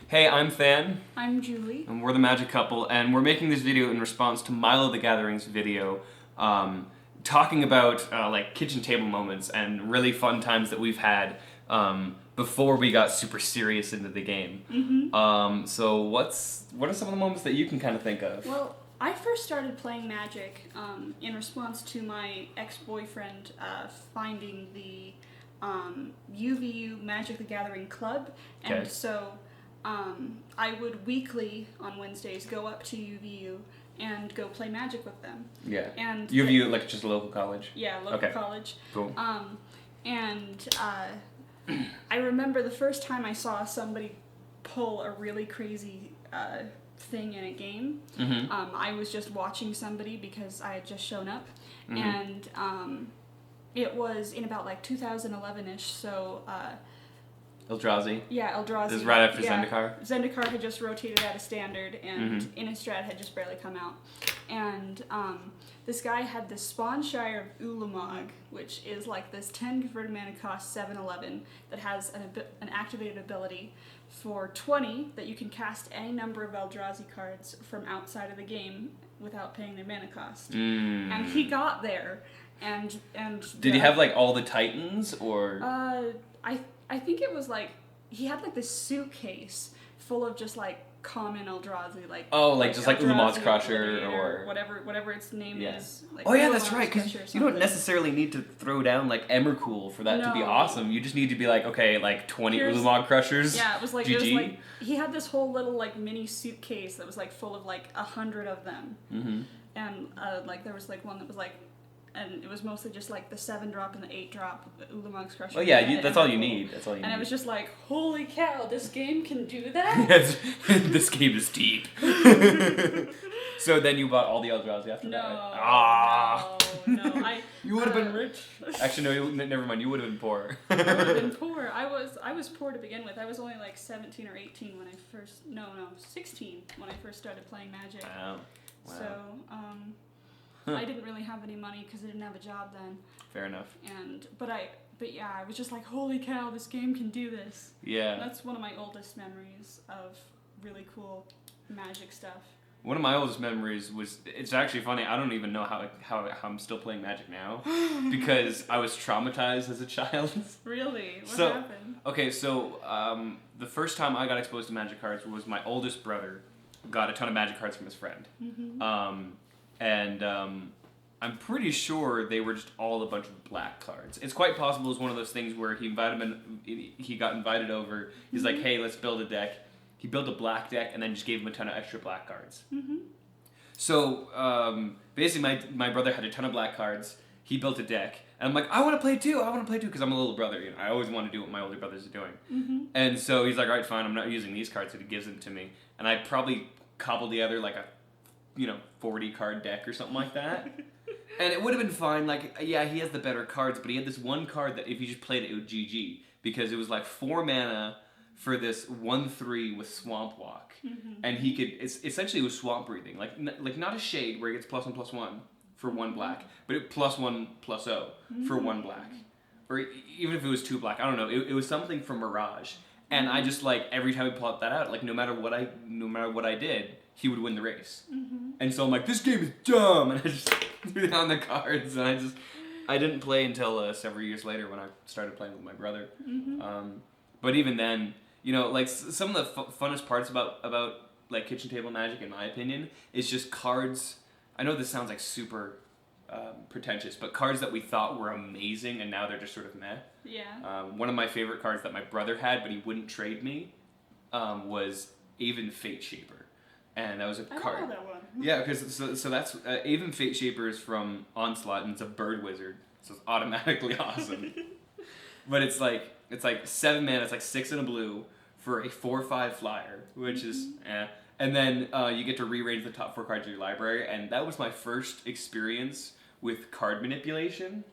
Hey, I'm Than, I'm Julie. and we're the Magic Couple, and we're making this video in response to Milo the Gathering's video, talking about like kitchen table moments and really fun times that we've had before we got super serious into the game. So what are some of the moments that you can kind of think of? Well, I first started playing Magic in response to my ex-boyfriend finding the UVU Magic the Gathering club, and Okay. so I would weekly on Wednesdays go up to UVU and go play Magic with them. Yeah. And You view it like just a local college? Yeah, local Okay. college. Cool. I remember the first time I saw somebody pull a really crazy thing in a game. I was just watching somebody because I had just shown up, and it was in about like 2011-ish. So Eldrazi. yeah, Eldrazi. This is right after yeah, Zendikar? Zendikar had just rotated out of Standard, and Innistrad had just barely come out. And this guy had this Spawnshire of Ulamog, which is like this 10 converted mana cost 7/11 that has an activated ability for 20 that you can cast any number of Eldrazi cards from outside of the game without paying their mana cost. And he got there, and Did he have like all the Titans or? I think it was like he had like this suitcase full of just like common Eldrazi, like just like Ulamog's Eldrazi Crusher Obliviator, or whatever its name is. Like oh yeah, that's Ulamog's right. Because Crusher or you don't something. necessarily need to throw down like Emrakul for that to be No. awesome. You just need to be like, okay, like 20 Here's- Ulamog Crushers. Yeah, it was like GG. he had this whole little like mini suitcase that was like full of like 100 of them, and like there was like one that was like. And it was mostly just like the 7-drop and the 8-drop Ulamog's Crusher. Oh yeah, and that's all you Emrakul. need. That's all you need. And it was just like, holy cow, this game can do that? Yes, this game is deep. So then you bought all the Eldrazi after No, that? Ah. no. You would have been rich. Actually, no. Never mind. You would have been poor. I would have been poor. I was poor to begin with. I was only like 17 or 18 when I first. No, 16 when I first started playing Magic. Wow. So I didn't really have any money because I didn't have a job then. Fair enough. But yeah, I was just like, holy cow, this game can do this. Yeah. That's one of my oldest memories of really cool Magic stuff. One of my oldest memories was, it's actually funny, I don't even know how I'm still playing Magic now, because I was traumatized as a child. Really? What So- happened? Okay, so the first time I got exposed to Magic cards was my oldest brother got a ton of Magic cards from his friend. I'm pretty sure they were just all a bunch of black cards. It's quite possible it's one of those things where he got invited over, he's like, hey, let's build a deck. He built a black deck and then just gave him a ton of extra black cards. So basically my brother had a ton of black cards. He built a deck. And I'm like, I want to play too, because I'm a little brother. You know, I always want to do what my older brothers are doing. And so he's like, all right, fine, I'm not using these cards, so he gives them to me. And I probably cobbled together like a 40 card deck or something like that. And it would have been fine, like, yeah, he has the better cards, but he had this one card that if you just played it, it would GG. Because it was like 4 mana for this 1/3 with Swamp Walk. And he could, essentially it was Swamp Breathing. Like not a Shade where he gets +1/+1 for 1 black, but it +1/+0 for 1 black. Or even if it was 2 black, I don't know, it was something from Mirage. And I just like, every time we plot that out, like no matter what I did, he would win the race. And so I'm like, this game is dumb, and I just threw down the cards, and I didn't play until several years later when I started playing with my brother. But even then, like some of the funnest parts about like kitchen table Magic, in my opinion, is just cards. I know this sounds like super pretentious, but cards that we thought were amazing and now they're just sort of meh. Yeah. One of my favorite cards that my brother had, but he wouldn't trade me, was Aven Fate Shaper. And that was a card. I know that one. Yeah, because so that's Aven Fate Shaper is from Onslaught, and it's a bird wizard, so it's automatically awesome. But it's like 7 mana, it's like 6 in a blue for a 4/5 flyer, which is And then you get to rearrange the top 4 cards of your library, and that was my first experience with card manipulation.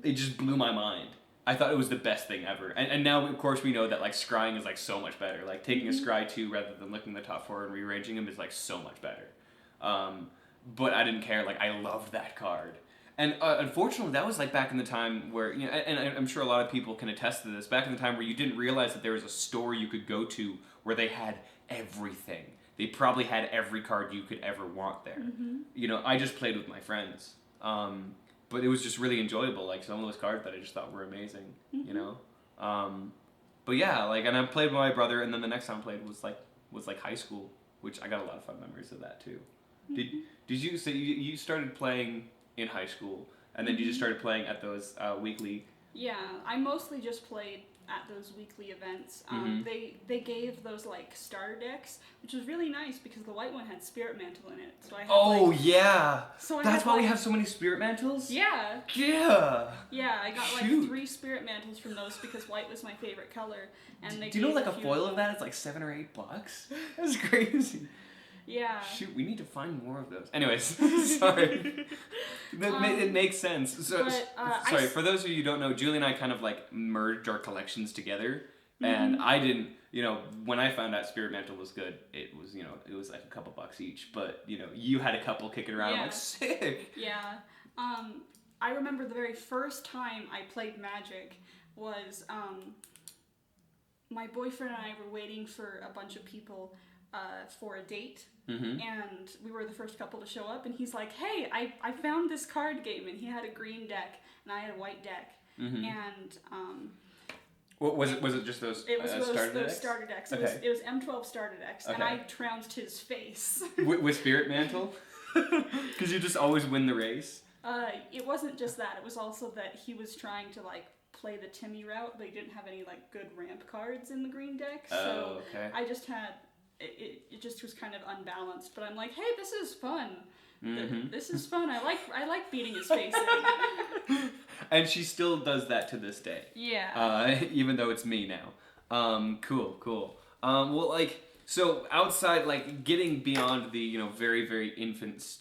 It just blew my mind. I thought it was the best thing ever. And now, of course, we know that like scrying is like so much better. Like taking a scry 2 rather than looking at the top 4 and rearranging them is like so much better. But I didn't care. Like I loved that card. And unfortunately, that was like back in the time where, you know, and I'm sure a lot of people can attest to this, back in the time where you didn't realize that there was a store you could go to where they had everything. They probably had every card you could ever want there. You know, I just played with my friends. But it was just really enjoyable, like some of those cards that I just thought were amazing, you know? But yeah, like, and I played with my brother, and then the next time I played was like high school, which I got a lot of fun memories of that too. Did you say you started playing in high school, and then you just started playing at those weekly? Yeah, I mostly just played at those weekly events. They gave those like starter decks, which was really nice because the white one had Spirit Mantle in it. So I had, yeah, so that's why we have so many Spirit Mantles. Yeah. Yeah, I got like 3 Spirit Mantles from those because white was my favorite color, and they. Do you know like a foil of that is like $7 or $8? That's crazy. Yeah. Shoot, we need to find more of those. Anyways, sorry. It makes sense. So, sorry, for those of you who don't know, Julie and I kind of like merged our collections together. And I didn't, you know, when I found out Spirit Mantle was good, it was, you know, it was like a couple bucks each. But, you know, you had a couple kicking around. I'm like, sick. Yeah. I remember the very first time I played Magic was my boyfriend and I were waiting for a bunch of people for a date. And we were the first couple to show up, and he's like, hey, I found this card game, and he had a green deck and I had a white deck. And what was it just those it was starter those decks? Starter decks. Okay. It was M12 starter decks, and I trounced his face. with Spirit Mantle? Because you just always win the race? It wasn't just that, it was also that he was trying to like play the Timmy route, but he didn't have any like good ramp cards in the green deck, so I just had it just was kind of unbalanced. But I'm like, hey, this is fun. This is fun. I like beating his face in. And she still does that to this day. Yeah. Even though it's me now. Cool. Well, like, so outside, like, getting beyond the, you know, very, very infancy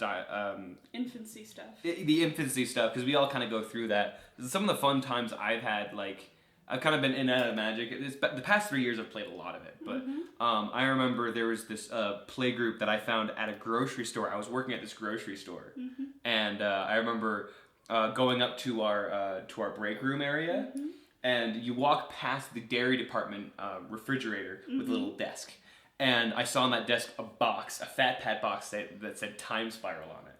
stuff, because we all kind of go through that. Some of the fun times I've had, like, I've kind of been in and out of Magic. The past 3 years I've played a lot of it, but I remember there was this play group that I found at a grocery store. I was working at this grocery store, and I remember going up to our break room area, and you walk past the dairy department refrigerator with a little desk, and I saw on that desk a fat pad box that said Time Spiral on it.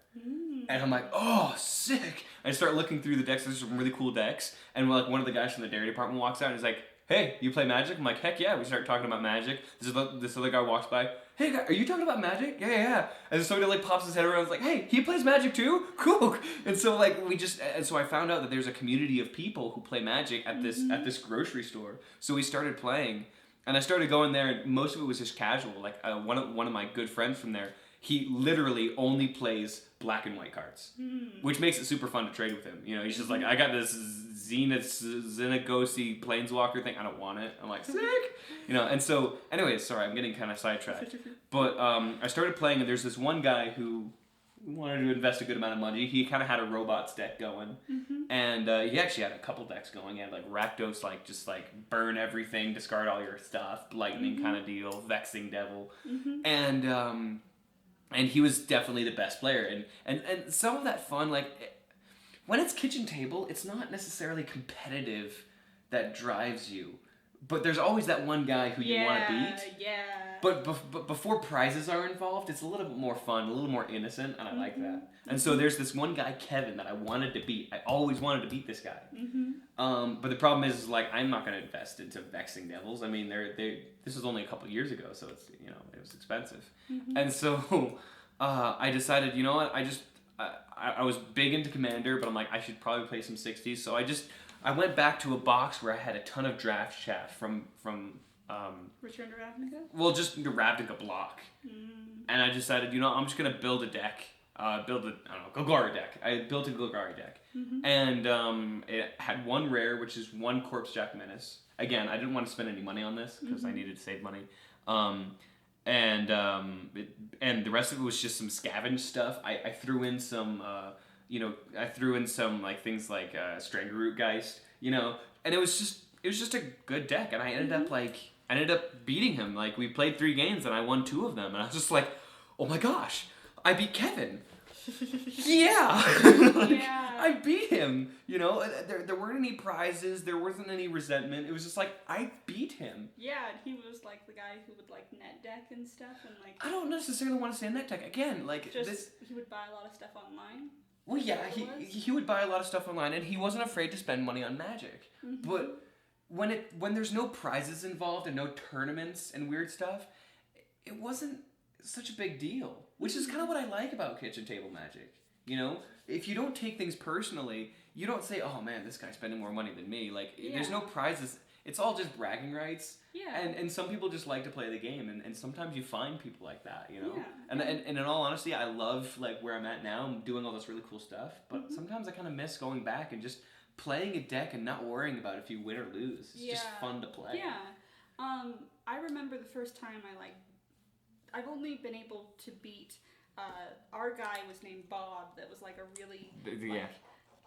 And I'm like, oh, sick! I start looking through the decks. There's some really cool decks. And like one of the guys from the dairy department walks out and he's like, hey, you play Magic? I'm like, heck yeah. We start talking about Magic. This other guy walks by. Hey, guy, are you talking about Magic? Yeah. And then somebody like pops his head around and is like, hey, he plays Magic too? Cool. And so like so I found out that there's a community of people who play Magic at this grocery store. So we started playing. And I started going there, and most of it was just casual. Like one of my good friends from there, he literally only plays black and white cards, which makes it super fun to trade with him. You know, he's just like, I got this Xenagosi Planeswalker thing. I don't want it. I'm like, sick. You know, and so, anyways, sorry, I'm getting kind of sidetracked. But I started playing, and there's this one guy who wanted to invest a good amount of money. He kind of had a robots deck going, and he actually had a couple decks going. He had like Rakdos, like just like burn everything, discard all your stuff, lightning kind of deal, Vexing Devil, and he was definitely the best player. And some of that fun, like when it's kitchen table, it's not necessarily competitive that drives you, but there's always that one guy who you want to beat. Yeah. But before prizes are involved, it's a little bit more fun, a little more innocent, and I like that. And so there's this one guy, Kevin, that I wanted to beat. I always wanted to beat this guy. But the problem is like, I'm not going to invest into Vexing Devils. I mean, this was only a couple years ago, so it's, you know, it was expensive. And so I decided, you know what, I was big into Commander, but I'm like, I should probably play some 60s. So I went back to a box where I had a ton of draft chaff from Return to Ravnica? Well, just the Ravnica block. And I decided, you know, I'm just going to build a deck. Golgari deck. I built a Golgari deck. And it had one rare, which is one Corpse Jack Menace. Again, I didn't want to spend any money on this because I needed to save money. And the rest of it was just some scavenge stuff. I threw in some, like things like Strangeroot Geist, you know, and it was just a good deck. And I ended up beating him. Like, we played 3 games and I won 2 of them. And I was just like, oh my gosh, I beat Kevin. Yeah. Yeah. I beat him. You know, there weren't any prizes. There wasn't any resentment. It was just like, I beat him. Yeah, and he was like the guy who would like net deck and stuff, and like. I don't necessarily want to say net deck. Again, like He would buy a lot of stuff online. Well, yeah, he would buy a lot of stuff online, and he wasn't afraid to spend money on Magic. Mm-hmm. But when there's no prizes involved and no tournaments and weird stuff, it wasn't such a big deal. Which is kind of what I like about kitchen table Magic. You know, if you don't take things personally, you don't say, "Oh man, this guy's spending more money than me." Like, there's no prizes. It's all just bragging rights. Yeah. And some people just like to play the game, and sometimes you find people like that, you know? Yeah. And in all honesty, I love, like, where I'm at now. I'm doing all this really cool stuff, but sometimes I kind of miss going back and just playing a deck and not worrying about if you win or lose. It's just fun to play. Yeah. I remember the first time I've only been able to beat, our guy was named Bob, that was like a really,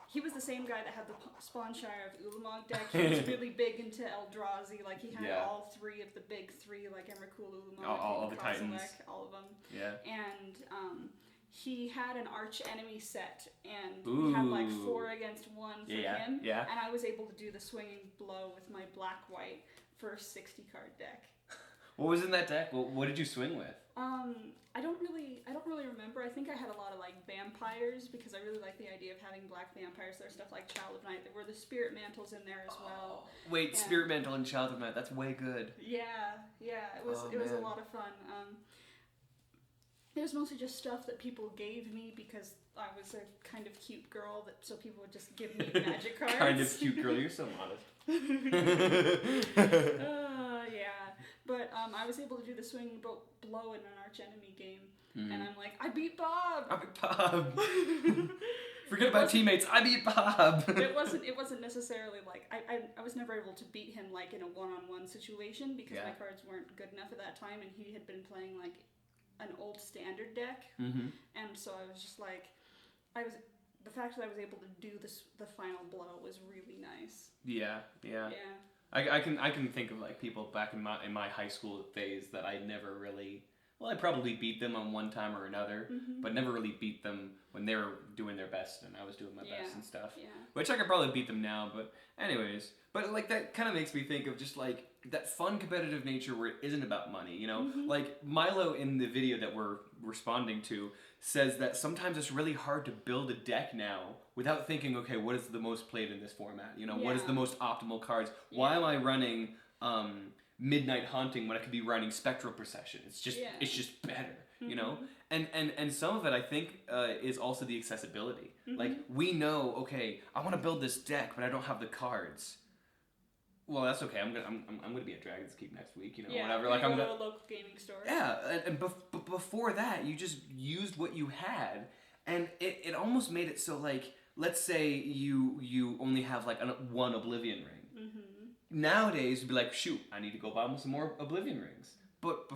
he was the same guy that had the Spawnshire of Ulamog deck. He was really big into Eldrazi. Like, he had all three of the big three, like Emrakul, Ulamog, all the Titans. all of them. Yeah. And he had an arch enemy set, and we had like 4 against 1 for him. Yeah. And I was able to do the swinging blow with my black-white for a 60-card deck. What was in that deck? What did you swing with? I don't really remember. I think I had a lot of like vampires, because I really like the idea of having black vampires. There's stuff like Child of Night. There were the Spirit Mantles in there as well. Wait, Spirit Mantle and Child of Night. That's way good. Yeah. It was a lot of fun. It was mostly just stuff that people gave me because I was a kind of cute girl, so people would just give me magic cards. Kind of cute girl. You're so modest. Yeah. But I was able to do the swinging blow in an arch enemy game, and I'm like, I beat Bob. Forget about teammates. I beat Bob. It wasn't necessarily like I was never able to beat him like in a one-on-one situation, because my cards weren't good enough at that time, and he had been playing like an old standard deck, and so I was just like, the fact that I was able to do the final blow was really nice. Yeah. I can think of like people back in my high school days that I never really. Well, I probably beat them on one time or another, but never really beat them when they were doing their best and I was doing my best and stuff. Yeah. Which I could probably beat them now, but anyways. But like that kind of makes me think of just like that fun competitive nature where it isn't about money, you know? Like Milo in the video that we're responding to says that sometimes it's really hard to build a deck now without thinking, okay, what is the most played in this format? You know, what is the most optimal cards? Why am I running Midnight Haunting when I could be running Spectral Procession? It's just better, you know? And some of it I think is also the accessibility. Like we know, okay, I want to build this deck, but I don't have the cards. Well, that's okay. I'm gonna be at Dragon's Keep next week, you know, whatever. Like I'm gonna go to a local gaming store. Yeah, and before that, you just used what you had, and it almost made it so like, let's say you only have like one Oblivion ring. Nowadays, you'd be like, shoot, I need to go buy some more Oblivion rings. But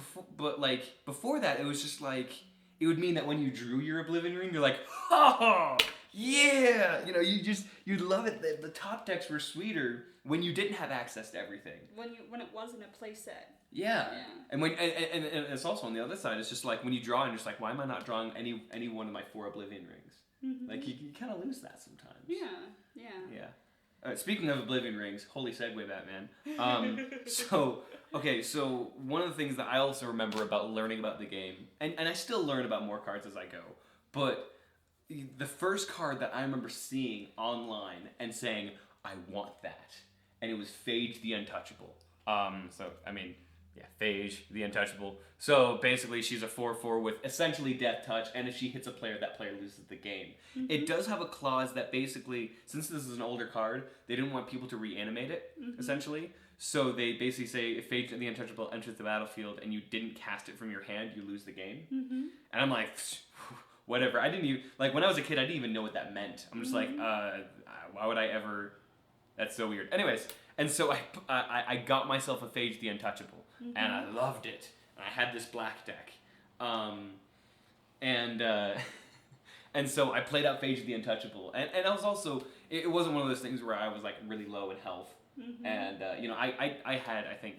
before that, it was just like, it would mean that when you drew your Oblivion ring, you're like, oh yeah, you know, you'd love it. The top decks were sweeter when you didn't have access to everything. When it wasn't a play set. Yeah. And when and it's also on the other side. It's just like when you draw and you're just like, why am I not drawing any one of my 4 Oblivion rings? Like you kind of lose that sometimes. Yeah. Speaking of Oblivion rings, holy segue, Batman. So one of the things that I also remember about learning about the game, and I still learn about more cards as I go, but the first card that I remember seeing online and saying, I want that, and it was Phage the Untouchable. Phage the Untouchable. So basically she's a 4/4 with essentially Death Touch, and if she hits a player, that player loses the game. It does have a clause that basically, since this is an older card, they didn't want people to reanimate it, essentially. So they basically say, if Phage the Untouchable enters the battlefield and you didn't cast it from your hand, you lose the game. And I'm like, whatever. I didn't even, like when I was a kid, I didn't even know what that meant. I'm just like, why would I ever, that's so weird. Anyways, and so I got myself a Phage the Untouchable. And I loved it. And I had this black deck. And so I played out Phage the Untouchable. And I was also, it wasn't one of those things where I was like really low in health. And, I had, I think,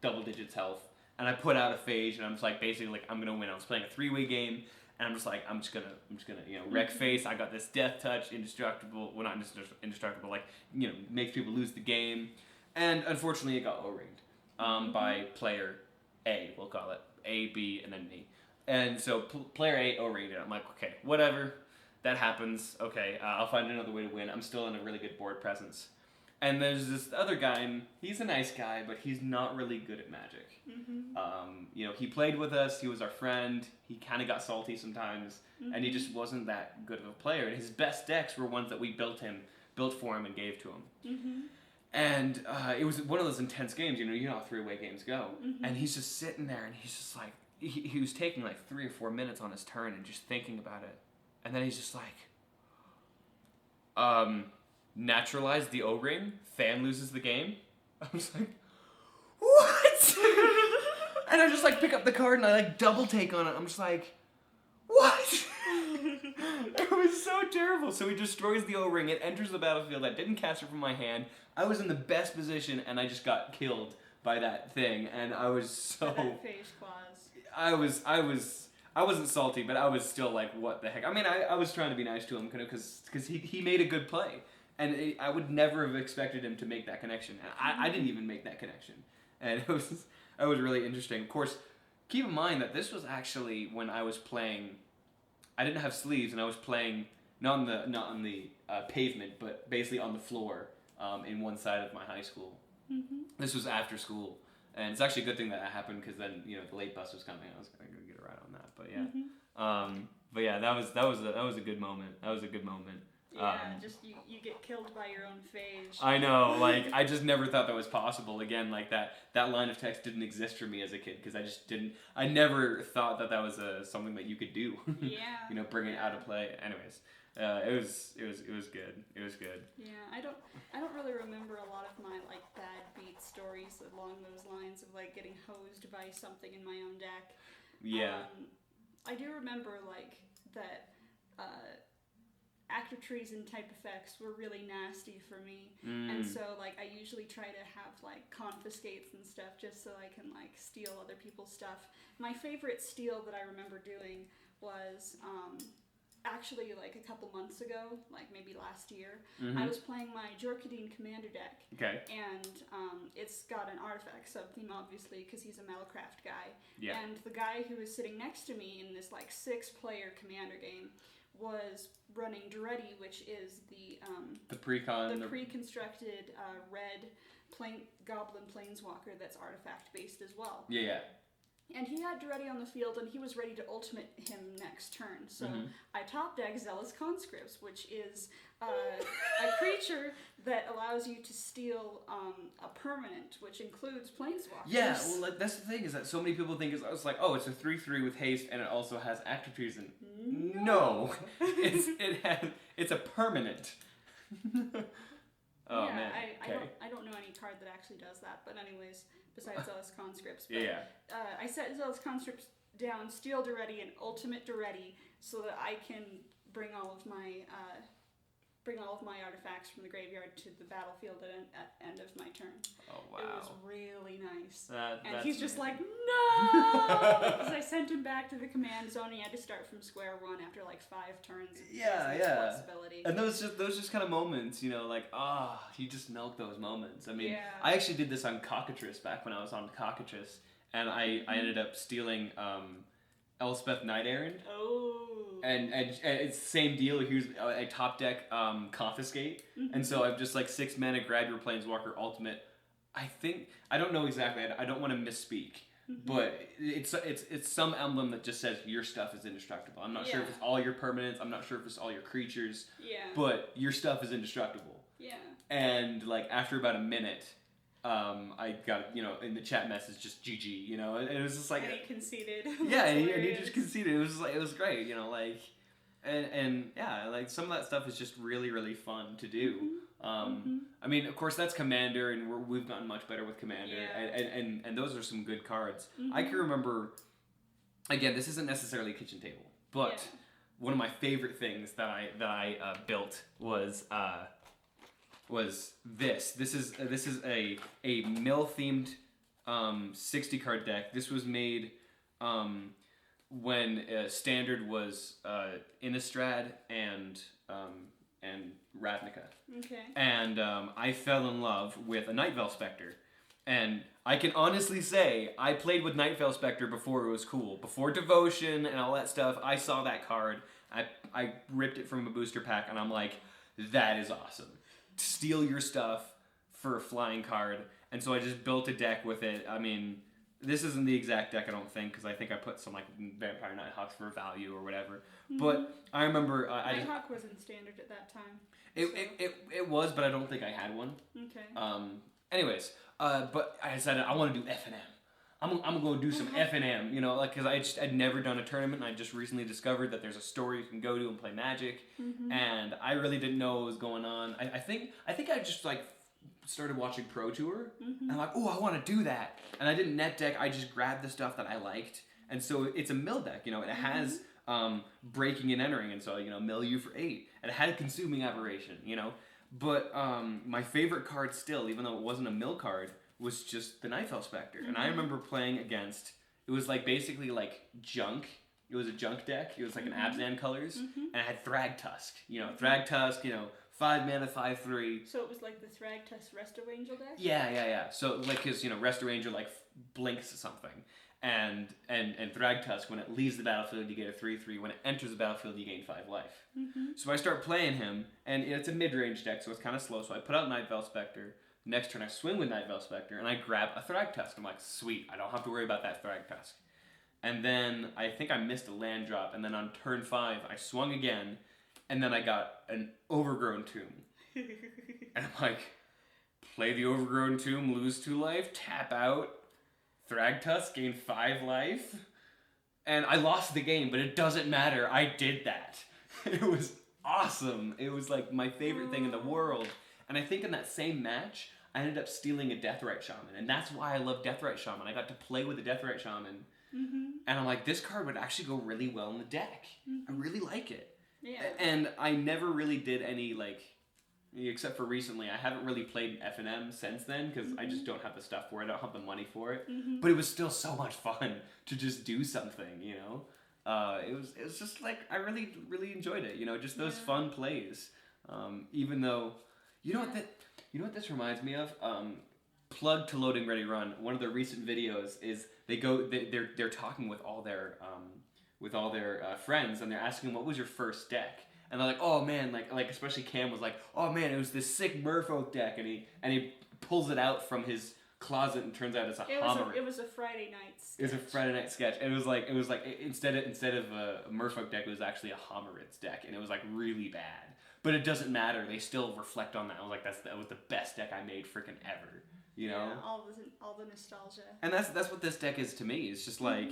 double digits health. And I put out a Phage and I was like, basically like, I'm going to win. I was playing a 3-way game. and I'm just like, I'm just gonna, wreck face. I got this death touch, indestructible. Well, not indestructible, like, makes people lose the game. And unfortunately, it got O-ringed by player A, we'll call it. A, B, and then me. And so player A O-ringed it. I'm like, okay, whatever. That happens. Okay, I'll find another way to win. I'm still in a really good board presence. And there's this other guy, and he's a nice guy, but he's not really good at Magic. He played with us. He was our friend. He kind of got salty sometimes, and he just wasn't that good of a player. And his best decks were ones that we built for him, and gave to him. And it was one of those intense games. You know how 3-way games go. And he's just sitting there, and he's just like, he was taking like 3 or 4 minutes on his turn and just thinking about it. And then he's just like, naturalize the O-ring, Fan loses the game. I was like, what? And I just like pick up the card and I like double take on it. I'm just like, what? It was so terrible. So he destroys the O-ring, it enters the battlefield, I didn't catch it from my hand. I was in the best position and I just got killed by that thing, and I was so... That phage clause. I wasn't salty, but I was still like, what the heck? I mean, I was trying to be nice to him, because he made a good play. And I would never have expected him to make that connection. I didn't even make that connection. And it was really interesting. Of course, keep in mind that this was actually when I was playing... I didn't have sleeves, and I was playing not on the pavement, but basically on the floor in one side of my high school. This was after school. And it's actually a good thing that happened, because then the late bus was coming. I was going to get a ride on that. But yeah, but yeah, that was a good moment. That was a good moment. Yeah, just you get killed by your own phage. I know, like I just never thought that was possible. Again, like that line of text didn't exist for me as a kid, because I just didn't. I never thought that was something that you could do. Yeah. Bring it out of play. Anyways, it was good. It was good. Yeah, I don't really remember a lot of my like bad beat stories along those lines of like getting hosed by something in my own deck. Yeah. I do remember like that active trees and type effects were really nasty for me. And so like I usually try to have like confiscates and stuff just so I can like steal other people's stuff. My favorite steal that I remember doing was actually like a couple months ago, like maybe last year. I was playing my Jorkadine commander deck. Okay. And it's got an artifact sub-theme, obviously, because he's a Metalcraft guy. Yeah. And the guy who was sitting next to me in this like 6-player commander game was running Duretti, which is the pre-constructed red goblin planeswalker that's artifact based as well. Yeah. And he had Duretti on the field, and he was ready to ultimate him next turn. So I top deck Zealous Conscripts, which is a creature that allows you to steal a permanent, which includes planeswalkers. Yeah, well, like, that's the thing, is that so many people think it's like, oh, it's a 3/3 with haste, and it also has active trees. And no, it's a permanent. Oh yeah, man. I don't know any card that actually does that, but anyways, besides Zealous Conscripts. But, yeah. I set Zealous Conscripts down, steal Duretti, and ultimate Duretti, so that I can bring all of my artifacts from the graveyard to the battlefield at end of my turn. Oh wow. It was really nice. And he's just like, no! Because I sent him back to the command zone. He had to start from square one after like 5 turns. Yeah. And those just kind of moments, like, you just milk those moments. I mean, I actually did this on Cockatrice back when I was on Cockatrice, and I ended up stealing Elspeth Knight Errant. Oh. And it's the same deal. Here's a top deck confiscate, and so I've just like 6 mana, grab your planeswalker ultimate. I don't know exactly. I don't want to misspeak, but it's some emblem that just says your stuff is indestructible. I'm not sure if it's all your permanents. I'm not sure if it's all your creatures. Yeah. But your stuff is indestructible. Yeah. And like after about a minute, I got in the chat message just GG, and it was just like. And he conceded. Yeah, and he just conceded. It was like, it was great, and yeah, like some of that stuff is just really, really fun to do. I mean, of course, that's Commander, and we've gotten much better with Commander, and those are some good cards. I can remember, again, this isn't necessarily a kitchen table, but one of my favorite things that I built was this. This is a mill themed 60 card deck. This was made Standard was Innistrad and Ravnica. Okay. And I fell in love with a Night Veil Spectre. And I can honestly say, I played with Night Veil Spectre before it was cool. Before Devotion and all that stuff, I saw that card. I ripped it from a booster pack, and I'm like, that is awesome. Steal your stuff for a flying card. And so I just built a deck with it. I mean, this isn't the exact deck, I don't think, because I think I put some like Vampire Nighthawks for value or whatever. Mm-hmm. But I remember... Nighthawk was in Standard at that time. It was, but I don't think I had one. Okay. Anyways, but I decided I want to do F&M. I'm going to do some F&M, you know, like, because I'd never done a tournament, and I just recently discovered that there's a store you can go to and play Magic, and I really didn't know what was going on. I think I just, like, started watching Pro Tour, and I'm like, oh, I want to do that. And I didn't net deck, I just grabbed the stuff that I liked, and so it's a mill deck, you know, it has breaking and entering, and so, you know, mill you for 8, and it had consuming aberration, you know, but my favorite card still, even though it wasn't a mill card, was just the Night Veil Spectre. And I remember playing against, it was like basically like junk. It was a junk deck. It was like an Abzan colors. And it had Thragtusk. You know, Thragtusk, you know, 5 mana, 5/3. So it was like the Thragtusk Resto Angel deck? Yeah. So like his, you know, Resto Angel like blinks something. And Thragtusk, when it leaves the battlefield, you get a 3/3. When it enters the battlefield, you gain 5 life. So I start playing him, and it's a mid-range deck, so it's kind of slow. So I put out Night Veil Spectre. Next turn, I swing with Night Veil Spectre, and I grab a Thragtusk. I'm like, sweet, I don't have to worry about that Thragtusk. And then I think I missed a land drop, and then on turn 5, I swung again, and then I got an Overgrown Tomb. And I'm like, play the Overgrown Tomb, lose 2 life, tap out, Thragtusk, gain 5 life. And I lost the game, but it doesn't matter, I did that. It was awesome. It was like my favorite thing in the world. And I think in that same match, I ended up stealing a Deathrite Shaman. And that's why I love Deathrite Shaman. I got to play with a Deathrite Shaman. And I'm like, this card would actually go really well in the deck. I really like it. Yeah. And I never really did any, like, except for recently, I haven't really played F&M since then, because I just don't have the stuff for it. I don't have the money for it. But it was still so much fun to just do something, you know? It was just, like, I really, really enjoyed it. You know, just those fun plays. Even though... You know what this reminds me of? Plug to Loading Ready Run. One of their recent videos is they're talking with all their friends, and they're asking, what was your first deck? And they're like, oh man, like especially Cam was like, oh man, it was this sick Merfolk deck, and he pulls it out from his closet and turns out it's a Homer. It was a Friday night sketch. It was a Friday night sketch. And it was like instead of a Merfolk deck, it was actually a Homerids deck, and it was like really bad. But it doesn't matter. They still reflect on that. I was like, that was the best deck I made freaking ever. You know? Yeah, all the nostalgia. And that's what this deck is to me. It's just like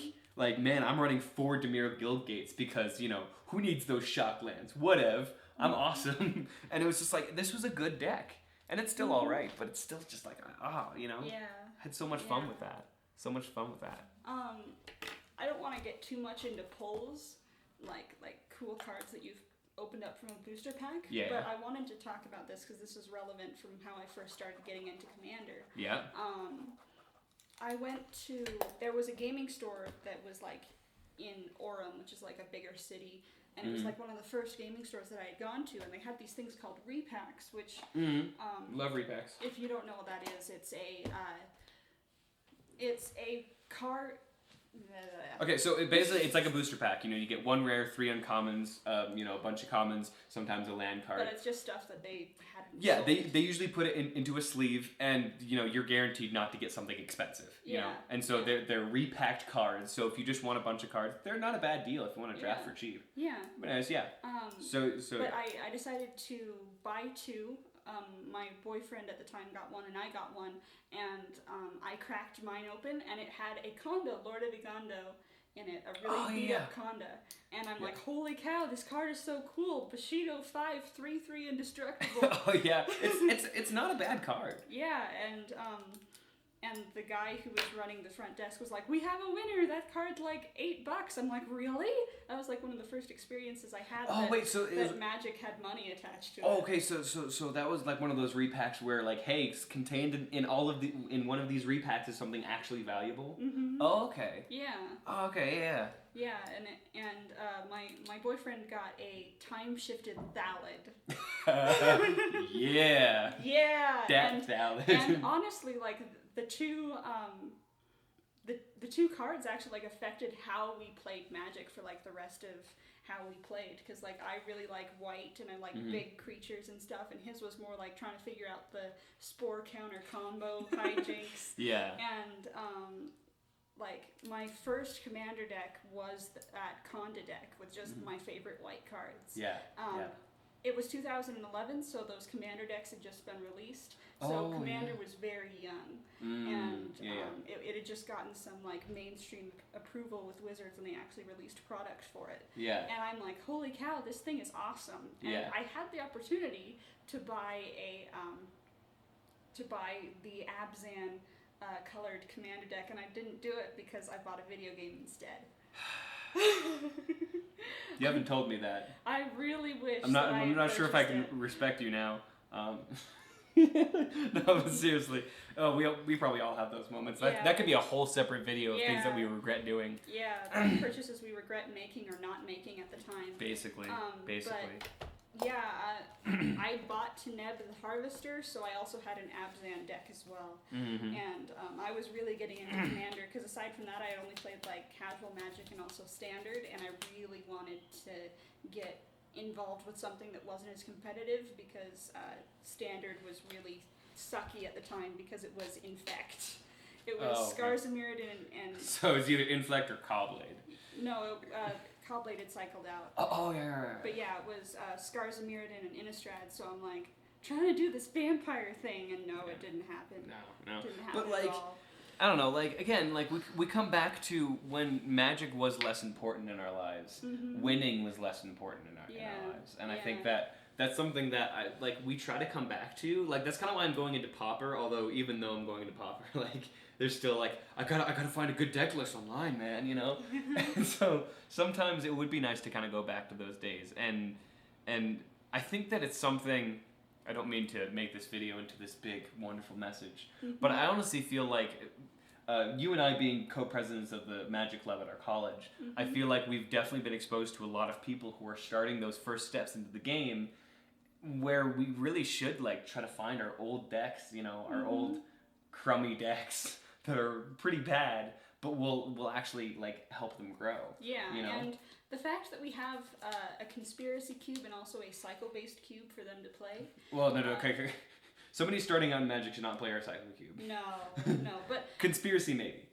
man, I'm running 4 Dimir Guild Gates because, you know, who needs those shock lands? Whatever. I'm awesome. And it was just like, this was a good deck. And it's still alright, but it's still just like, you know? Yeah. I had so much fun with that. So much fun with that. I don't want to get too much into pulls, like cool cards that you've opened up from a booster pack. Yeah. But I wanted to talk about this because this is relevant from how I first started getting into Commander. Yeah. There was a gaming store that was like in Orem, which is like a bigger city, and it was like one of the first gaming stores that I had gone to, and they had these things called repacks, which love repacks. If you don't know what that is, it's a card. Okay, so it's like a booster pack. You know, you get 1 rare, 3 uncommons, you know, a bunch of commons, sometimes a land card. But it's just stuff that they hadn't. Yeah, they usually put it into a sleeve, and you know you're guaranteed not to get something expensive. You know, and so they're repacked cards. So if you just want a bunch of cards, they're not a bad deal if you want to draft for cheap. Yeah. But anyways, yeah. But I decided to buy 2. My boyfriend at the time got 1 and I got 1, and I cracked mine open, and it had a Conda, Lord of Ugando, in it, a really beat up Conda, and I'm like, holy cow, this card is so cool, Bushido 5, 3/3 indestructible. Oh yeah, it's not a bad card. Yeah, and and the guy who was running the front desk was like, "We have a winner. That card's like $8." I'm like, "Really?" That was like one of the first experiences I had. That Magic had money attached to it. Oh, okay. So that was like one of those repacks where like, hey, contained in one of these repacks is something actually valuable. Mm-hmm. Oh, okay. Yeah. Oh, okay. Yeah. Yeah, and my boyfriend got a time-shifted Thallid. Yeah. Yeah. That Thallid. And honestly, like the two cards actually like affected how we played Magic for like the rest of how we played, because like I really like white and I like big creatures and stuff, and his was more like trying to figure out the spore counter combo hijinks. Yeah. And like my first commander deck was that Conda deck with just my favorite white cards. Yeah. It was 2011, so those commander decks had just been released. So Commander was very young, and it had just gotten some like mainstream approval with Wizards, and they actually released product for it. Yeah. And I'm like, holy cow, this thing is awesome. And I had the opportunity to buy the Abzan colored commander deck, and I didn't do it because I bought a video game instead. You haven't told me that. I really wish. I'm not sure if I can respect you now. No, but seriously. Oh, we probably all have those moments. That could be a whole separate video of things that we regret doing. Yeah, the purchases we regret making or not making at the time. Basically. But, yeah, I bought Teneb the Harvester, so I also had an Abzan deck as well. Mm-hmm. And I was really getting into Commander, because aside from that, I had only played like casual Magic and also Standard, and I really wanted to get involved with something that wasn't as competitive, because Standard was really sucky at the time because it was Infect. It was Scars of Mirrodin and... So it's either Inflect or Cobblade. No, Cobblade had cycled out. Oh, yeah. But yeah, it was Scars of Mirrodin and Innistrad, so I'm like, trying to do this vampire thing, and no, it didn't happen. No. It didn't happen But like, at all. I don't know, like, again, like, we come back to when Magic was less important in our lives. Mm-hmm. Winning was less important in our lives. And I think that's something that we try to come back to. Like, that's kind of why I'm going into Pauper, although even though I'm going into Pauper, like, there's still like, I gotta find a good deck list online, man, you know? And so sometimes it would be nice to kind of go back to those days. And I think that it's something, I don't mean to make this video into this big, wonderful message, but I honestly feel like you and I being co-presidents of the Magic Club at our college, I feel like we've definitely been exposed to a lot of people who are starting those first steps into the game, where we really should like try to find our old decks, you know, our old crummy decks that are pretty bad, but will actually like help them grow. Yeah, you know? And the fact that we have a conspiracy cube and also a cycle-based cube for them to play. Well, no, okay. Somebody starting on Magic should not play our cycle cube. No, but conspiracy maybe.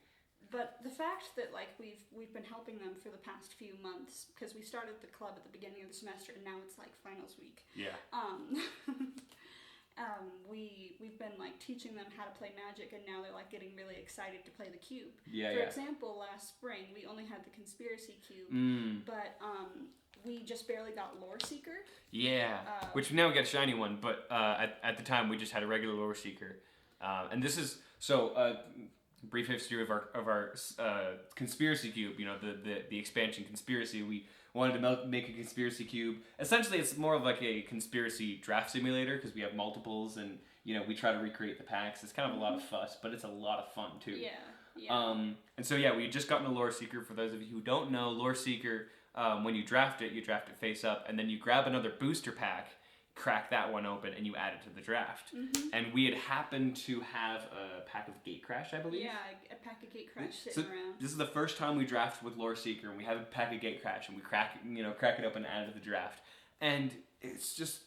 But the fact that like we've been helping them for the past few months, because we started the club at the beginning of the semester and now it's like finals week. Yeah. We've been like teaching them how to play Magic, and now they're like getting really excited to play the cube. Yeah. For example, last spring we only had the conspiracy cube, but we just barely got Lore Seeker. Yeah. Which now we got a shiny one, but at the time we just had a regular Lore Seeker, and this is brief history of our conspiracy cube. You know, the expansion conspiracy. We wanted to make a conspiracy cube. Essentially, it's more of like a conspiracy draft simulator, because we have multiples, and you know, we try to recreate the packs. It's kind of a lot of fuss, but it's a lot of fun too. Yeah. And so we had just gotten a Lore Seeker. For those of you who don't know, Lore Seeker, when you draft it face up, and then you grab another booster pack, crack that one open, and you add it to the draft. And we had happened to have a pack of Gatecrash, I believe. Yeah, a pack of Gatecrash sitting around. This is the first time we drafted with Lore Seeker, and we have a pack of Gatecrash, and we crack it open and add it to the draft. And it's just,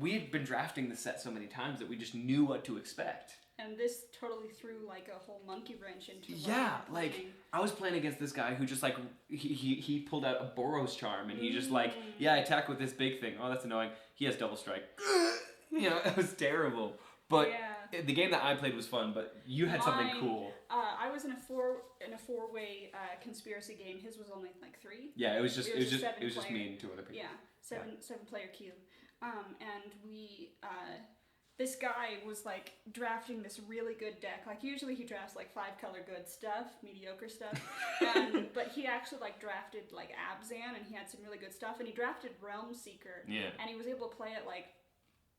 we had been drafting the set so many times that we just knew what to expect. And this totally threw like a whole monkey wrench into like I was playing against this guy who just like he pulled out a Boros Charm, and he just like, I attack with this big thing. Oh, that's annoying. He has double strike. You know, it was terrible. But the game that I played was fun. But you had something cool. I was in a four-way conspiracy game. His was only like 3. Yeah, it was just me and 2 other people. Yeah, seven player cube. And we this guy was like drafting this really good deck. Like usually he drafts like 5-color good stuff, mediocre stuff. But he actually like drafted like Abzan, and he had some really good stuff. And he drafted Realm Seeker. Yeah. And he was able to play it like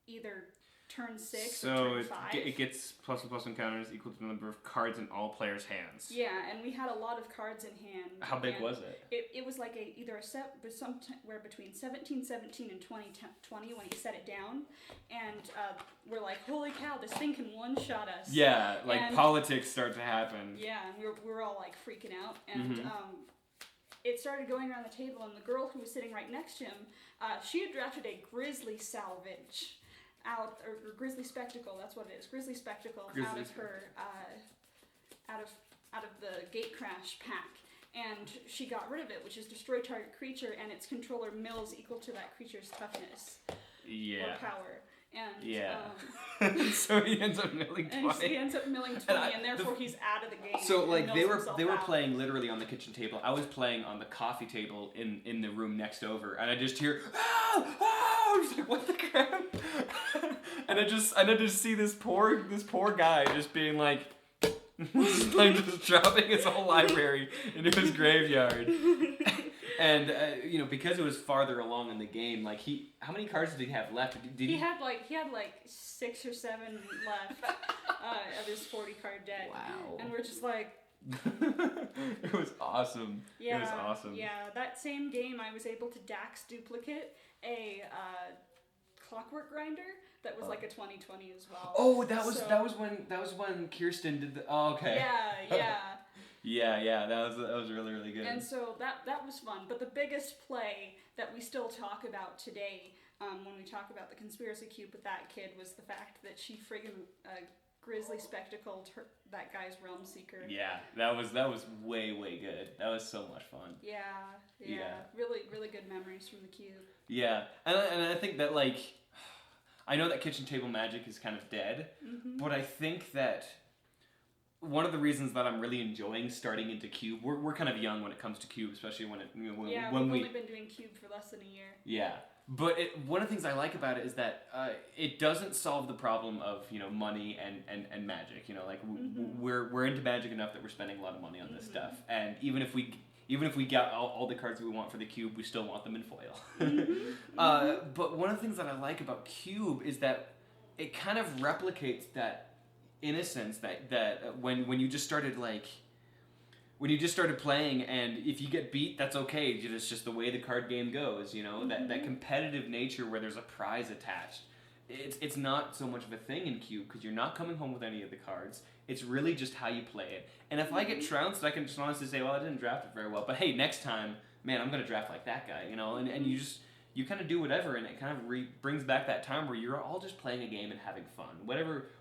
either turn 6 so or turn 5. It gets plus encounters equal to the number of cards in all players' hands. Yeah, and we had a lot of cards in hand. How big was it? It was like either a set, but somewhere between 1717 and 2020 when he set it down, and we're like, holy cow, this thing can one-shot us. Yeah, like politics start to happen. Yeah, and we were all like freaking out, and it started going around the table, and the girl who was sitting right next to him, she had drafted a Grizzly Salvage. Or Grizzly Spectacle, that's what it is. Grizzly Spectacle out of her, out of the Gate Crash pack. And she got rid of it, which is destroy target creature, and its controller mills equal to that creature's toughness. Yeah. Or power. And, so he ends up milling 20. And he ends up milling 20, and therefore he's out of the game. So like they were playing literally on the kitchen table. I was playing on the coffee table in the room next over, and I just hear I was like, what the crap? and I just see this poor guy just being like just dropping his whole library into his graveyard. And because it was farther along in the game, like how many cards did he have left? He had like 6 or 7 left of his 40-card deck. Wow. And we're just like. It was awesome. Yeah, it was awesome. Yeah, that same game I was able to Dax duplicate a Clockwork Grinder that was like a 2020 as well. Oh, that was when Kirsten did the. Oh, okay. Yeah. Yeah, that was really, really good. And so that was fun. But the biggest play that we still talk about today, when we talk about the conspiracy cube with that kid, was the fact that she friggin' Grizzly Spectacled that guy's Realm Seeker. Yeah, that was way good. That was so much fun. Yeah. Really, really good memories from the cube. Yeah, and I think that like, I know that kitchen table magic is kind of dead, but I think that one of the reasons that I'm really enjoying starting into cube, we're kind of young when it comes to cube, especially when we've only been doing cube for less than a year. Yeah. But one of the things I like about it is that it doesn't solve the problem of money and magic. We're into magic enough that we're spending a lot of money on this stuff, and even if we got all the cards we want for the cube, we still want them in foil. But one of the things that I like about cube is that it kind of replicates that innocence that when you just started playing, and if you get beat, that's okay. It's just the way the card game goes, that competitive nature where there's a prize attached. It's not so much of a thing in cube because you're not coming home with any of the cards. It's really just how you play it. And if I get trounced, I can just honestly say, well, I didn't draft it very well, but hey, next time, man, I'm gonna draft like that guy, and you kind of do whatever, and it kind of brings back that time where you're all just playing a game and having fun.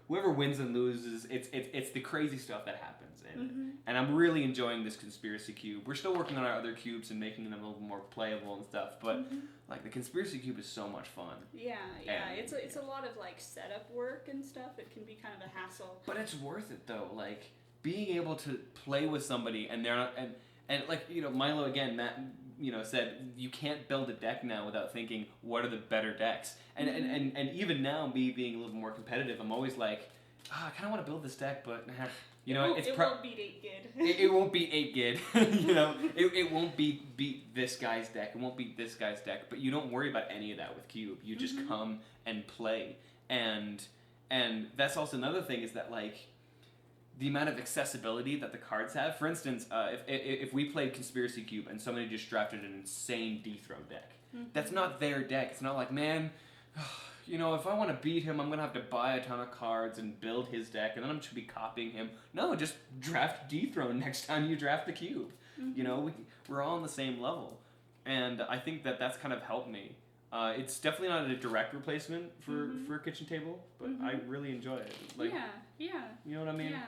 Whoever wins and loses, it's the crazy stuff that happens, and I'm really enjoying this conspiracy cube. We're still working on our other cubes and making them a little more playable and stuff, but like the conspiracy cube is so much fun. Yeah, it's a lot of like setup work and stuff. It can be kind of a hassle. But it's worth it though. Like being able to play with somebody and they're not and like Milo again, Matt. Said you can't build a deck now without thinking what are the better decks, and even now me being a little more competitive, I'm always like, I kind of want to build this deck, but it won't beat 8 Gid. it won't beat 8 Gid. It won't beat this guy's deck. It won't beat this guy's deck. But you don't worry about any of that with cube. You just come and play, and that's also another thing is that like. The amount of accessibility that the cards have. For instance, if we played Conspiracy Cube and somebody just drafted an insane dethrone deck, that's not their deck. It's not like, man, if I want to beat him, I'm going to have to buy a ton of cards and build his deck, and then I'm just going to be copying him. No, just draft dethrone next time you draft the cube. We're all on the same level. And I think that that's kind of helped me. It's definitely not a direct replacement for a kitchen table, but I really enjoy it. Like, yeah. You know what I mean? Yeah.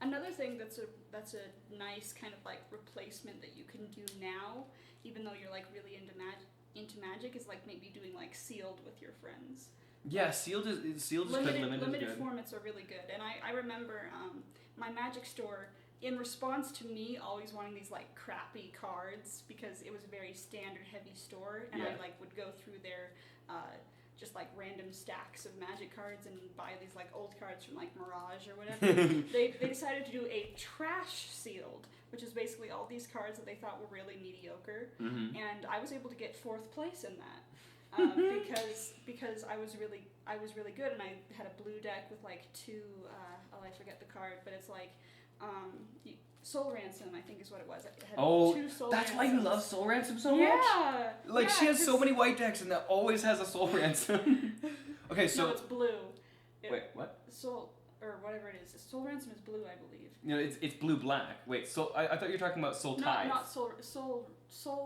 Another thing that's a nice kind of like replacement that you can do now, even though you're like really into magic, is like maybe doing like sealed with your friends. Yeah, sealed is limited formats are really good, and I remember my Magic store. In response to me always wanting these like crappy cards because it was a very standard heavy store, and I like would go through their just like random stacks of Magic cards and buy these like old cards from like Mirage or whatever. They decided to do a trash sealed, which is basically all these cards that they thought were really mediocre, and I was able to get 4th place in that. Because I was really good, and I had a blue deck with like 2 I forget the card, but it's like Soul Ransom, I think is what it was. It had 2 Soul that's Ransoms. why you love Soul Ransom so much? Yeah. Like, she has so many white decks, and that always has a Soul Ransom. Okay, so... No, it's blue. Wait, what? Soul, or whatever it is. Soul Ransom is blue, I believe. No, it's blue-black. Wait, so I thought you were talking about Soul Tithe. No, not Soul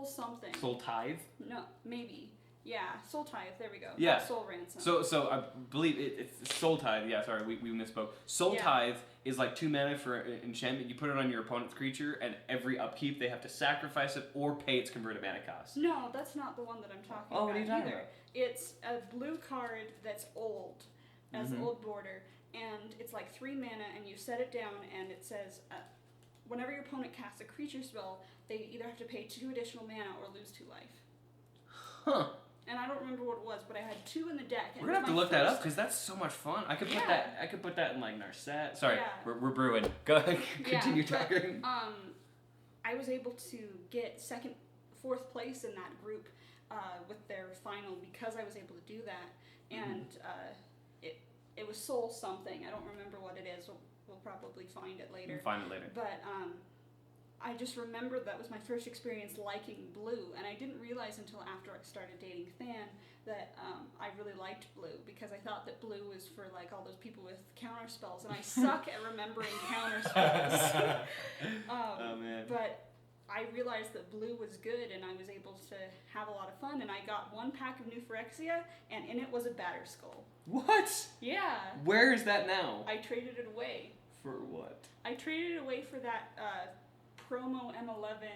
something. Soul Tithe? No, maybe. Yeah, Soul Tithe, there we go. Yeah. Not Soul Ransom. So I believe it's Soul Tithe. Yeah, sorry, we misspoke. Soul Tithe is like 2 mana for enchantment. You put it on your opponent's creature, and every upkeep they have to sacrifice it or pay its converted mana cost. No, that's not the one that I'm talking about what are you talking either. about? It's a blue card that's old, has old border, and it's like 3 mana, and you set it down, and it says, whenever your opponent casts a creature spell, they either have to pay 2 additional mana or lose 2 life. Huh. And I don't remember what it was, but I had 2 in the deck. And We're gonna have to look that up because that's so much fun. I could put that. I could put that in like Narset. Sorry, we're brewing. Go ahead, continue talking. I was able to get 4th place in that group with their final because I was able to do that, and it was Soul something. I don't remember what it is. We'll probably find it later. We'll find it later. But I just remembered that was my first experience liking blue, and I didn't realize until after I started dating Than that I really liked blue because I thought that blue was for like all those people with counter spells, and I suck at remembering counter spells. Oh man! But I realized that blue was good, and I was able to have a lot of fun, and I got 1 pack of New Phyrexia, and in it was a Batterskull. What? Yeah. Where is that now? I traded it away. For what? I traded it away for that promo M11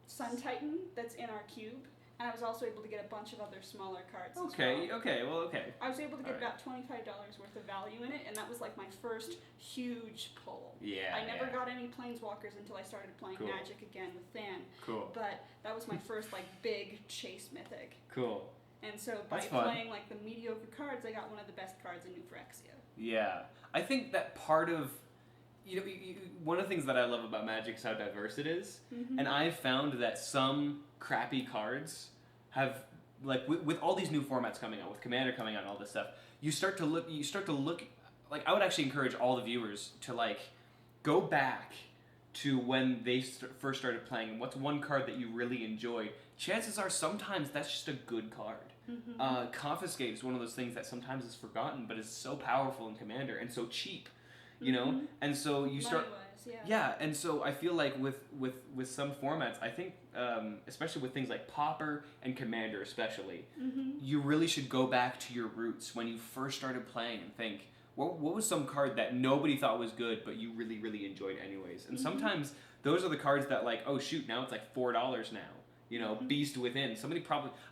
Sun Titan that's in our cube, and I was also able to get a bunch of other smaller cards. Okay, as well. okay. I was able to get about $25 worth of value in it, and that was like my first huge pull. Yeah. I never got any Planeswalkers until I started playing Magic again with Than. Cool. But that was my first like big chase mythic. Cool. And so by playing like the mediocre cards, I got one of the best cards in New Phyrexia. Yeah, I think that part of one of the things that I love about Magic is how diverse it is, and I've found that some crappy cards have like with all these new formats coming out, with Commander coming out and all this stuff, you start to look like I would actually encourage all the viewers to like go back to when they first started playing and what's one card that you really enjoyed. Chances are sometimes that's just a good card. Confiscate is one of those things that sometimes is forgotten, but is so powerful in Commander and so cheap, you know. And so you start, and so I feel like with some formats, I think especially with things like Pauper and Commander, especially, you really should go back to your roots when you first started playing and think, what was some card that nobody thought was good, but you really really enjoyed anyways. And sometimes those are the cards that like, oh shoot, now it's like $4 now. You know, Beast Within.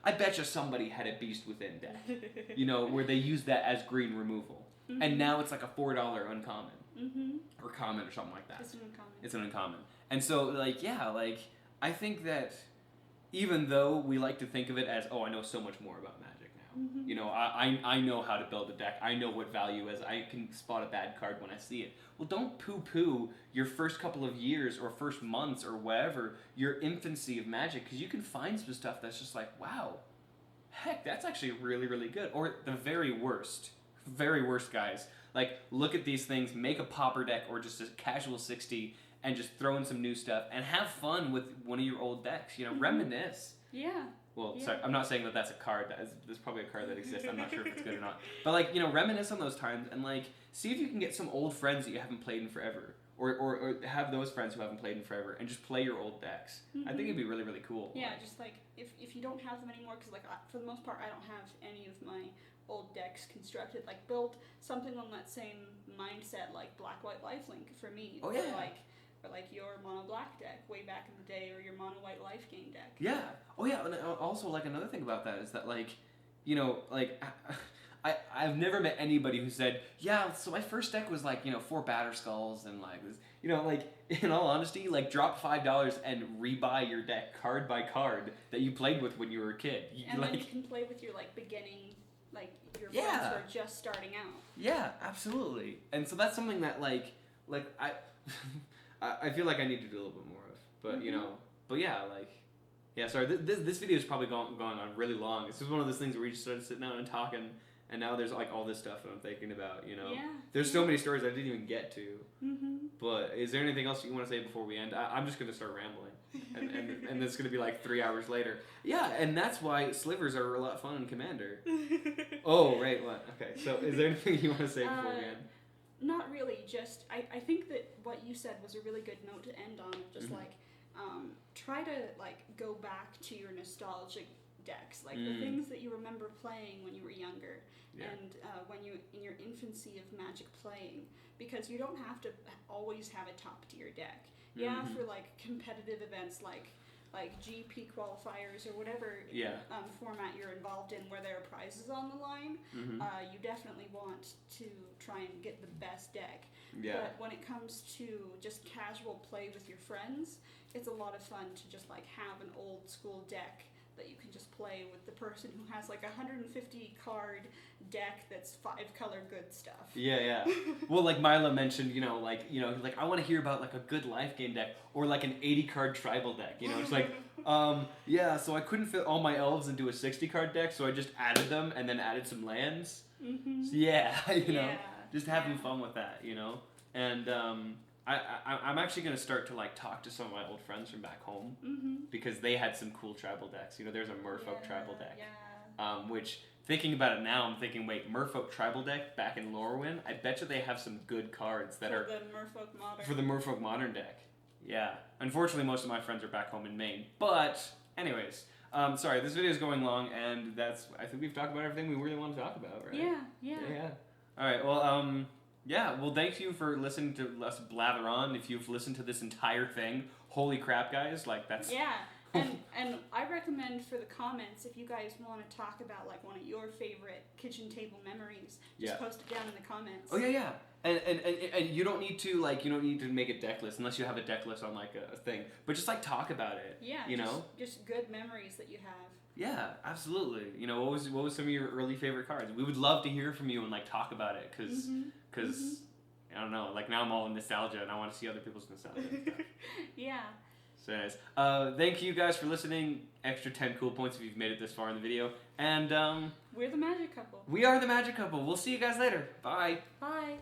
I bet you somebody had a Beast Within deck, you know, where they used that as green removal. And now it's like a $4 uncommon. Or common or something like that. It's an uncommon. And so, like, yeah, like, I think that even though we like to think of it as, oh, I know so much more about Magic now. You know, I know how to build a deck. I know what value is. I can spot a bad card when I see it. Well, don't poo-poo your first couple of years or first months or whatever, your infancy of Magic, because you can find some stuff that's just like, wow, heck, that's actually really, really good. Or the very worst, guys. Like, look at these things, make a Pauper deck or just a casual 60 and just throw in some new stuff and have fun with one of your old decks. You know, reminisce. Yeah. Well, sorry, I'm not saying that that's a card. There's probably a card that exists. I'm not sure if it's good or not. But, like, you know, reminisce on those times and, like, see if you can get some old friends that you haven't played in forever. Or have those friends who haven't played in forever and just play your old decks. I think it'd be really, really cool. Yeah, just, like, if you don't have them anymore, because, like, for the most part, I don't have any of my old decks constructed. Like, build something on that same mindset, like Black-White Lifelink for me. Oh, yeah. Or like your mono black deck way back in the day, or your mono white life gain deck. Yeah. Oh yeah. And also, like, another thing about that is that, like, you know, like, I've never met anybody who said, yeah, so my first deck was like, 4 Batter Skulls and like this, like in all honesty, like drop $5 and rebuy your deck card by card that you played with when you were a kid. And then you can play with your like beginning, like your friends who are just starting out. Yeah, absolutely. And so that's something that like I feel like I need to do a little bit more of. But but yeah, sorry, this video is probably going on really long. This is one of those things where we just started sitting down and talking, and now there's like all this stuff that I'm thinking about, Yeah. There's so many stories I didn't even get to. Mm-hmm. But is there anything else you want to say before we end? I'm just going to start rambling, and it's going to be like 3 hours later. Yeah, and that's why slivers are a lot of fun in Commander. Oh, right, what? Okay, so is there anything you want to say before we end? Not really, just I think that what you said was a really good note to end on, just try to like go back to your nostalgic decks, like the things that you remember playing when you were younger, and when you in your infancy of Magic playing, because you don't have to always have a top tier deck. Yeah, for like competitive events like GP qualifiers or whatever format you're involved in where there are prizes on the line, you definitely want to try and get the best deck. Yeah. But when it comes to just casual play with your friends, it's a lot of fun to just like have an old school deck that you can just play with the person who has like 150 card deck that's 5 color good stuff. Yeah. Well, like Milo mentioned, like I want to hear about like a good life game deck or like an 80 card tribal deck. It's like, so I couldn't fit all my elves into a 60 card deck, so I just added them and then added some lands. Mm-hmm. So just having fun with that, and I'm actually going to start to like talk to some of my old friends from back home because they had some cool tribal decks. There's a Merfolk tribal deck, which thinking about it now, I'm thinking, wait, Merfolk tribal deck back in Lorwyn, I bet you they have some good cards that are for the Merfolk Modern deck. Yeah, unfortunately, most of my friends are back home in Maine. But anyways, sorry, this video is going long, and I think we've talked about everything we really want to talk about, right? Yeah. All right. Well, well, thank you for listening to us blather on. If you've listened to this entire thing, holy crap, guys! Like that's and I recommend for the comments, if you guys want to talk about like one of your favorite kitchen table memories, just post it down in the comments. Oh yeah. And you don't need to make a deck list unless you have a deck list on like a thing, but just like talk about it. Yeah. Just good memories that you have. Yeah, absolutely. What was some of your early favorite cards? We would love to hear from you and like talk about it because I don't know, like now I'm all in nostalgia and I want to see other people's nostalgia and stuff. Yeah. So nice. Thank you guys for listening. Extra 10 cool points if you've made it this far in the video. And we're the Magic Couple. We are the Magic Couple. We'll see you guys later. Bye. Bye.